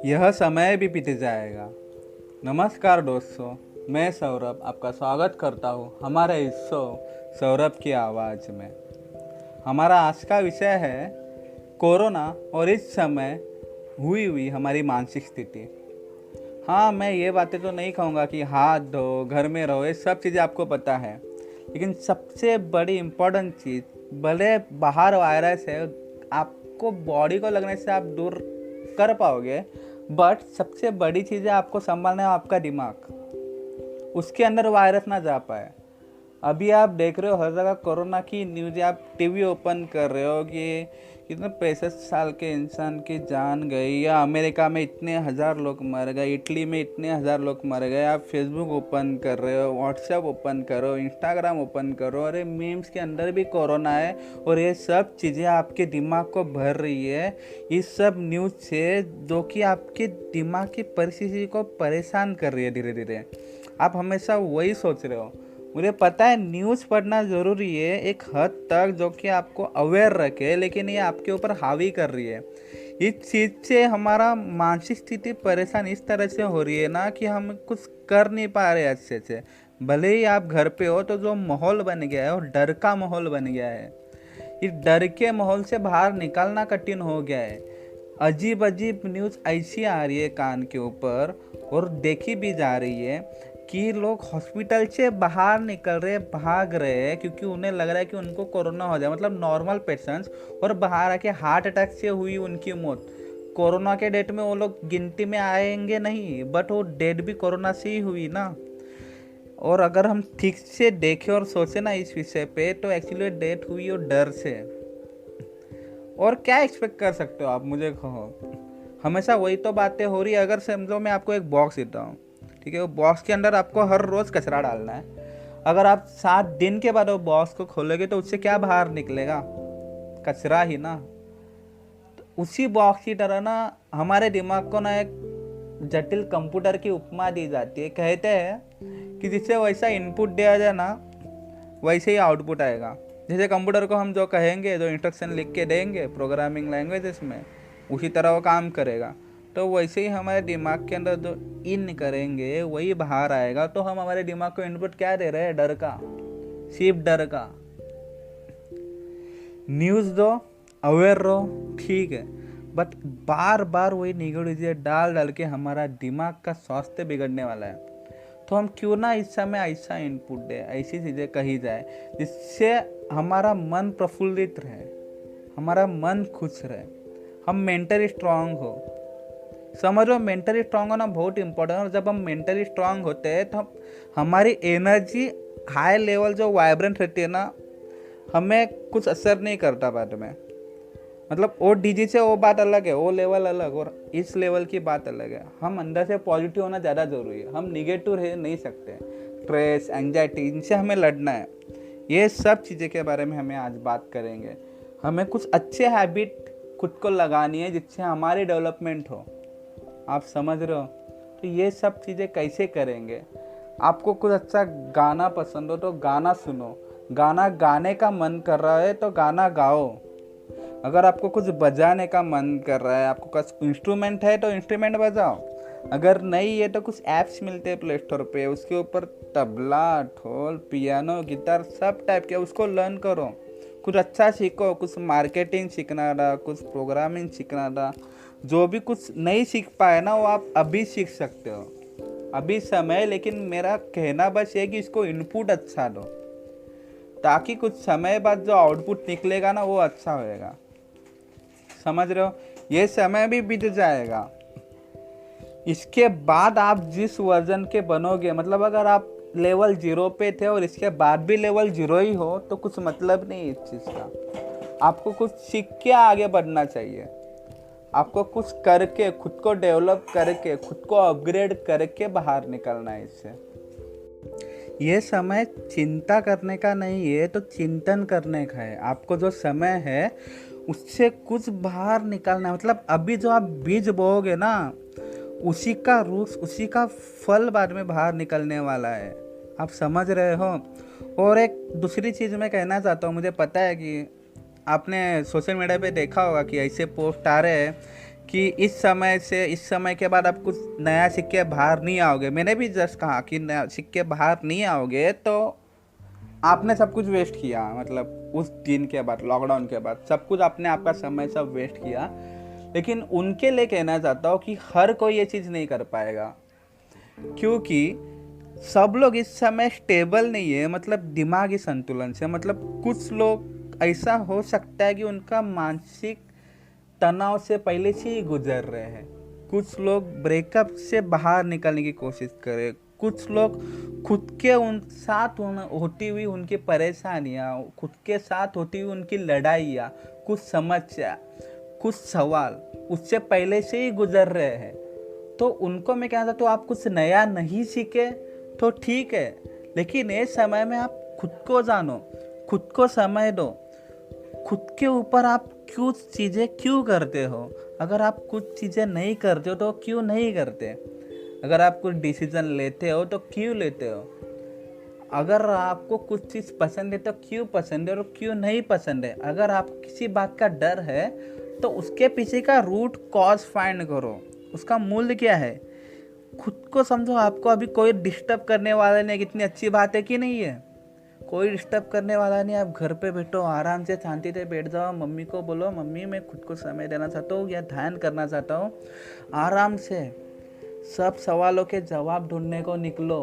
यह समय भी बीत जाएगा। नमस्कार दोस्तों, मैं सौरभ आपका स्वागत करता हूँ हमारे इस शो सौरभ की आवाज़ में। हमारा आज का विषय है कोरोना और इस समय हुई हमारी मानसिक स्थिति। हाँ, मैं ये बातें तो नहीं कहूँगा कि हाथ धो, घर में रहो, ये सब चीज़ें आपको पता है, लेकिन सबसे बड़ी इम्पोर्टेंट चीज़, भले बाहर वायरस है, आपको बॉडी को लगने से आप दूर कर पाओगे, बट सबसे बड़ी चीज़ है आपको संभालना है आपका दिमाग, उसके अंदर वायरस ना जा पाए। अभी आप देख रहे हो हर जगह कोरोना की न्यूज़, आप टीवी ओपन कर रहे हो कि कितने 65 साल के इंसान की जान गई, या अमेरिका में इतने हज़ार लोग मर गए, इटली में इतने हज़ार लोग मर गए। आप फेसबुक ओपन कर रहे हो, व्हाट्सएप ओपन करो, इंस्टाग्राम ओपन करो, अरे मीम्स के अंदर भी कोरोना है, और ये सब चीज़ें आपके दिमाग को भर रही है इस सब न्यूज़ से, जो कि आपके दिमाग की परिस्थिति को परेशान कर रही है धीरे धीरे। आप हमेशा वही सोच रहे हो। मुझे पता है न्यूज़ पढ़ना ज़रूरी है एक हद तक, जो कि आपको अवेयर रखे, लेकिन ये आपके ऊपर हावी कर रही है। इस चीज़ से हमारा मानसिक स्थिति परेशान इस तरह से हो रही है ना कि हम कुछ कर नहीं पा रहे अच्छे से। भले ही आप घर पे हो, तो जो माहौल बन गया है वो डर का माहौल बन गया है। इस डर के माहौल से बाहर निकलना कठिन हो गया है। अजीब अजीब न्यूज़ ऐसी आ रही है कान के ऊपर, और देखी भी जा रही है कि लोग हॉस्पिटल से बाहर निकल रहे, भाग रहे हैं, क्योंकि उन्हें लग रहा है कि उनको कोरोना हो जाए, मतलब नॉर्मल पेशेंट्स, और बाहर आके हार्ट अटैक से हुई उनकी मौत। कोरोना के डेट में वो लोग गिनती में आएंगे नहीं, बट वो डेट भी कोरोना से ही हुई ना। और अगर हम ठीक से देखें और सोचें ना इस विषय पे, तो एक्चुअली डेट हुई और डर से। और क्या एक्सपेक्ट कर सकते हो आप, मुझे कहो। हमेशा वही तो बातें हो रही है। अगर समझो मैं आपको एक बॉक्स देता हूँ, ठीक है, वो बॉक्स के अंदर आपको हर रोज़ कचरा डालना है। अगर आप 7 दिन के बाद वो बॉक्स को खोलोगे तो उससे क्या बाहर निकलेगा? कचरा ही ना। तो उसी बॉक्स की तरह ना हमारे दिमाग को ना एक जटिल कंप्यूटर की उपमा दी जाती है। कहते हैं कि जिससे वैसा इनपुट दिया जाए ना, वैसे ही आउटपुट आएगा। जैसे कंप्यूटर को हम जो कहेंगे, जो इंस्ट्रक्शन लिख के देंगे प्रोग्रामिंग लैंग्वेज में, उसी तरह वो काम करेगा। तो वैसे ही हमारे दिमाग के अंदर जो इन करेंगे वही बाहर आएगा। तो हम हमारे दिमाग को इनपुट क्या दे रहे हैं? डर का, सिर्फ डर का। न्यूज़ दो, अवेयर रहो, ठीक है, बट बार बार वही निगेटिव चीज़ें डाल डाल के हमारा दिमाग का स्वास्थ्य बिगड़ने वाला है। तो हम क्यों ना इस समय ऐसा इनपुट दे, ऐसी चीज़ें कही जाए जिससे हमारा मन प्रफुल्लित रहे, हमारा मन खुश रहे, हम मेंटली स्ट्रांग हो। समझो, मेंटली स्ट्रांग होना बहुत इंपॉर्टेंट है। और जब हम मेंटली स्ट्रांग होते हैं तो हमारी एनर्जी हाई लेवल जो वाइब्रेंट रहती है ना, हमें कुछ असर नहीं करता बाद में। मतलब वो डीजी से वो बात अलग है, वो लेवल अलग, और इस लेवल की बात अलग है। हम अंदर से पॉजिटिव होना ज़्यादा ज़रूरी है, हम निगेटिव रह नहीं सकते। स्ट्रेस, एंजाइटी, इनसे हमें लड़ना है। ये सब चीज़ें के बारे में हमें आज बात करेंगे। हमें कुछ अच्छे हैबिट खुद को लगानी है जिससे हमारी डेवलपमेंट हो। आप समझ रहे हो? तो ये सब चीज़ें कैसे करेंगे? आपको कुछ अच्छा गाना पसंद हो तो गाना सुनो, गाना गाने का मन कर रहा है तो गाना गाओ। अगर आपको कुछ बजाने का मन कर रहा है, आपको कुछ इंस्ट्रूमेंट है तो इंस्ट्रूमेंट बजाओ। अगर नहीं है तो कुछ ऐप्स मिलते हैं प्ले स्टोर पे, उसके ऊपर तबला, ढोल, पियानो, गिटार सब टाइप के, उसको लर्न करो। कुछ अच्छा सीखो, कुछ मार्केटिंग सीखना रहा, कुछ प्रोग्रामिंग सीखना रहा। जो भी कुछ नहीं सीख पाए ना, वो आप अभी सीख सकते हो, अभी समय। लेकिन मेरा कहना बस ये कि इसको इनपुट अच्छा दो, ताकि कुछ समय बाद जो आउटपुट निकलेगा ना वो अच्छा होएगा। समझ रहे हो? ये समय भी बीत जाएगा। इसके बाद आप जिस वर्जन के बनोगे, मतलब अगर आप लेवल 0 पे थे और इसके बाद भी लेवल 0 ही हो, तो कुछ मतलब नहीं इस चीज़ का। आपको कुछ सीख के आगे बढ़ना चाहिए। आपको कुछ करके, खुद को डेवलप करके, खुद को अपग्रेड करके बाहर निकलना है इससे। ये समय चिंता करने का नहीं है, तो चिंतन करने का है। आपको जो समय है उससे कुछ बाहर निकलना है। मतलब अभी जो आप बीज बोओगे ना, उसी का रूट, उसी का फल बाद में बाहर निकलने वाला है। आप समझ रहे हो? और एक दूसरी चीज़ मैं कहना चाहता हूँ, मुझे पता है कि आपने सोशल मीडिया पे देखा होगा कि ऐसे पोस्ट आ रहे हैं कि इस समय के बाद आप कुछ नया सीख के बाहर नहीं आओगे। मैंने भी जस्ट कहा कि नया सीख के बाहर नहीं आओगे तो आपने सब कुछ वेस्ट किया। मतलब उस दिन के बाद, लॉकडाउन के बाद सब कुछ आपने, आपका समय सब वेस्ट किया। लेकिन उनके लिए कहना चाहता हूँ कि हर कोई ये चीज़ नहीं कर पाएगा, क्योंकि सब लोग इस समय स्टेबल नहीं है, मतलब दिमागी संतुलन से। मतलब कुछ लोग ऐसा हो सकता है कि उनका मानसिक तनाव से पहले से ही गुजर रहे हैं। कुछ लोग ब्रेकअप से बाहर निकलने की कोशिश कर रहे हैं। कुछ लोग खुद के उन साथ होती हुई उनकी परेशानियाँ, खुद के साथ होती हुई उनकी लड़ाइयाँ, कुछ समस्या, कुछ सवाल उससे पहले से ही गुजर रहे हैं। तो उनको मैं कहता तो आप कुछ नया नहीं सीखे तो ठीक है, लेकिन इस समय में आप खुद को जानो, खुद को समय दो, खुद के ऊपर आप कुछ चीज़ें क्यों करते हो। अगर आप कुछ चीज़ें नहीं करते हो तो क्यों नहीं करते। अगर आप कुछ डिसीजन लेते हो तो क्यों लेते हो। अगर आपको कुछ चीज़ पसंद है तो क्यों पसंद है और क्यों नहीं पसंद है। अगर आपको किसी बात का डर है तो उसके पीछे का रूट कॉज फाइंड करो, उसका मूल्य क्या है, खुद को समझो। आपको अभी कोई डिस्टर्ब करने वाला नहीं। कितनी अच्छी बात है कि नहीं है, कोई डिस्टर्ब करने वाला नहीं। आप घर पे बैठो, आराम से शांति से बैठ जाओ, मम्मी को बोलो मम्मी मैं खुद को समय देना चाहता हूँ या ध्यान करना चाहता हूँ। आराम से सब सवालों के जवाब ढूंढने को निकलो,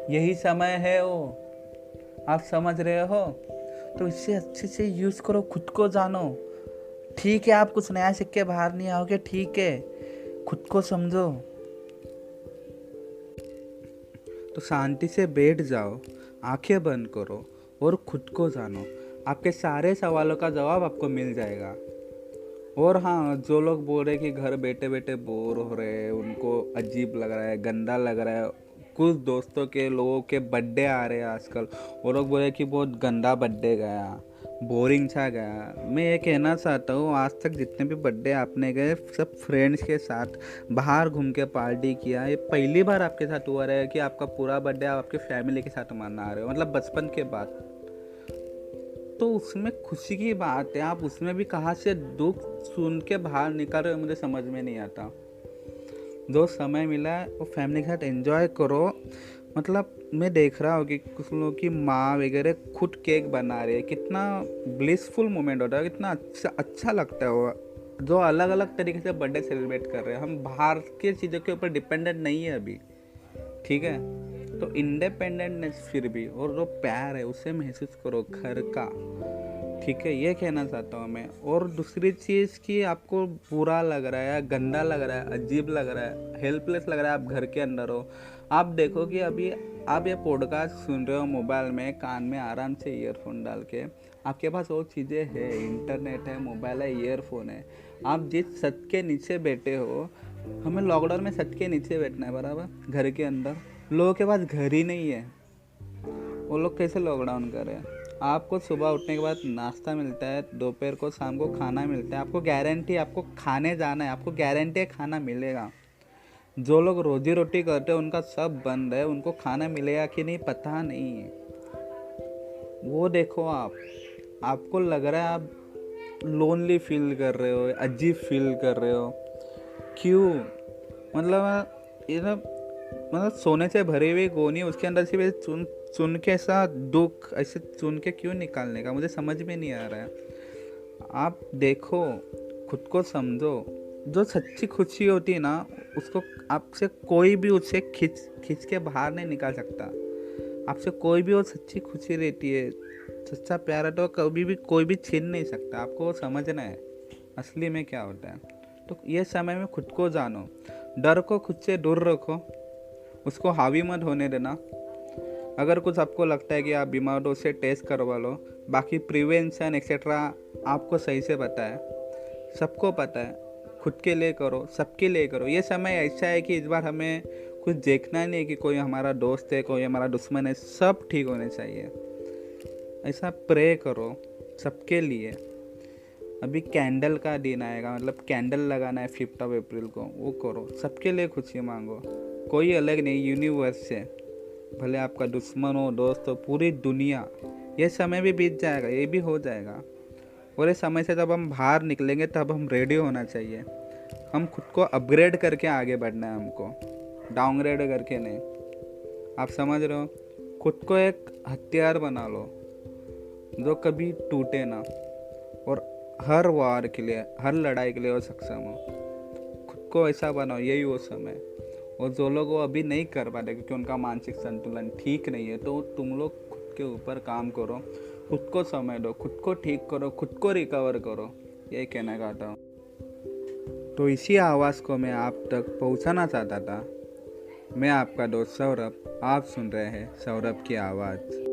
यही समय है वो। आप समझ रहे हो, तो इसे अच्छे से यूज़ करो, खुद को जानो। ठीक है, आप कुछ नया सीख के बाहर नहीं आओगे, ठीक है, खुद को समझो। तो शांति से बैठ जाओ, आंखें बंद करो और खुद को जानो। आपके सारे सवालों का जवाब आपको मिल जाएगा। और हाँ, जो लोग बोल रहे हैं कि घर बैठे बैठे बोर हो रहे हैं, उनको अजीब लग रहा है, गंदा लग रहा है, कुछ दोस्तों के लोगों के बर्थडे आ रहे हैं आजकल, वो लोग बोल रहे हैं कि बहुत गंदा बर्थडे गया, बोरिंग सा गया। मैं ये कहना चाहता हूँ, आज तक जितने भी बर्थडे आपने गए सब फ्रेंड्स के साथ बाहर घूम के पार्टी किया। ये पहली बार आपके साथ हुआ है कि आपका पूरा बर्थडे आप आपके फैमिली के साथ मना रहे हो, मतलब बचपन के बाद। तो उसमें खुशी की बात है, आप उसमें भी कहाँ से दुख सुन के बाहर निकल रहे हो, मुझे समझ में नहीं आता। जो समय मिला है वो फैमिली के साथ एंजॉय करो। मतलब मैं देख रहा हूँ कि कुछ लोगों की माँ वगैरह खुद केक बना रही है, कितना ब्लिसफुल मोमेंट होता है, कितना अच्छा लगता है वो। जो अलग अलग तरीके से बर्थडे सेलिब्रेट कर रहे हैं, हम बाहर की चीज़ों के ऊपर डिपेंडेंट नहीं है अभी, ठीक है। तो इंडिपेंडेंटनेस फिर भी, और जो प्यार है उसे महसूस करो घर का, ठीक है, ये कहना चाहता हूँ मैं। और दूसरी चीज़ कि आपको बुरा लग रहा है, गंदा लग रहा है, अजीब लग रहा है, हेल्पलेस लग रहा है, आप घर के अंदर हो, आप देखो कि अभी आप ये पॉडकास्ट सुन रहे हो मोबाइल में, कान में आराम से ईयरफोन डाल के, आपके पास और चीज़ें हैं, इंटरनेट है, मोबाइल है, ईयरफोन है। आप जिस छत के नीचे बैठे हो, हमें लॉकडाउन में छत के नीचे बैठना है बराबर, घर के अंदर। लोगों के पास घर ही नहीं है, वो लोग कैसे लॉकडाउन कर रहे हैं। आपको सुबह उठने के बाद नाश्ता मिलता है, दोपहर को शाम को खाना मिलता है, आपको गारंटी, आपको खाने जाना है, आपको गारंटी है खाना मिलेगा। जो लोग रोजी रोटी करते हैं उनका सब बंद है, उनको खाना मिलेगा कि नहीं पता नहीं है। वो देखो, आपको लग रहा है आप लोनली फील कर रहे हो, अजीब फील कर रहे हो, क्यों। मतलब ये सब, मतलब सोने से भरी हुई गोनी, उसके अंदर से चुन के ऐसा दुख ऐसे चुन के क्यों निकालने का, मुझे समझ में नहीं आ रहा है। आप देखो, खुद को समझो। जो सच्ची खुशी होती है ना, उसको आपसे कोई भी उससे खींच के बाहर नहीं निकाल सकता। आपसे कोई भी वो सच्ची खुशी रहती है, सच्चा प्यार है, तो कभी भी कोई भी छीन नहीं सकता। आपको वो समझना है असली में क्या होता है। तो ये समय में खुद को जानो, डर को खुद से दूर रखो, उसको हावी मत होने देना। अगर कुछ आपको लगता है कि आप बीमार हो, उससे टेस्ट करवा लो। बाकी प्रिवेंशन एक्सेट्रा आपको सही से पता है, सबको पता है। खुद के लिए करो, सबके लिए करो। ये समय ऐसा है कि इस बार हमें कुछ देखना नहीं है कि कोई हमारा दोस्त है, कोई हमारा दुश्मन है, सब ठीक होने चाहिए। ऐसा प्रे करो सबके लिए। अभी कैंडल का दिन आएगा, मतलब कैंडल लगाना है 5 अप्रैल को, वो करो, सबके लिए खुशी मांगो। कोई अलग नहीं, यूनिवर्स से, भले आपका दुश्मन हो, दोस्त हो, पूरी दुनिया। ये समय भी बीत जाएगा, ये भी हो जाएगा। और इस समय से जब हम बाहर निकलेंगे तब हम रेडी होना चाहिए। हम खुद को अपग्रेड करके आगे बढ़ना है, हमको डाउनग्रेड करके नहीं। आप समझ रहे हो? खुद को एक हथियार बना लो जो कभी टूटे ना, और हर वार के लिए, हर लड़ाई के लिए वो सक्षम हो। खुद को ऐसा बनाओ, यही वो समय। और जो लोग वो अभी नहीं कर पाते क्योंकि उनका मानसिक संतुलन ठीक नहीं है, तो तुम लोग खुद के ऊपर काम करो, खुद को समय दो, खुद को ठीक करो, खुद को रिकवर करो। यही कहना चाहता हूँ। तो इसी आवाज़ को मैं आप तक पहुँचाना चाहता था। मैं आपका दोस्त सौरभ, आप सुन रहे हैं सौरभ की आवाज़।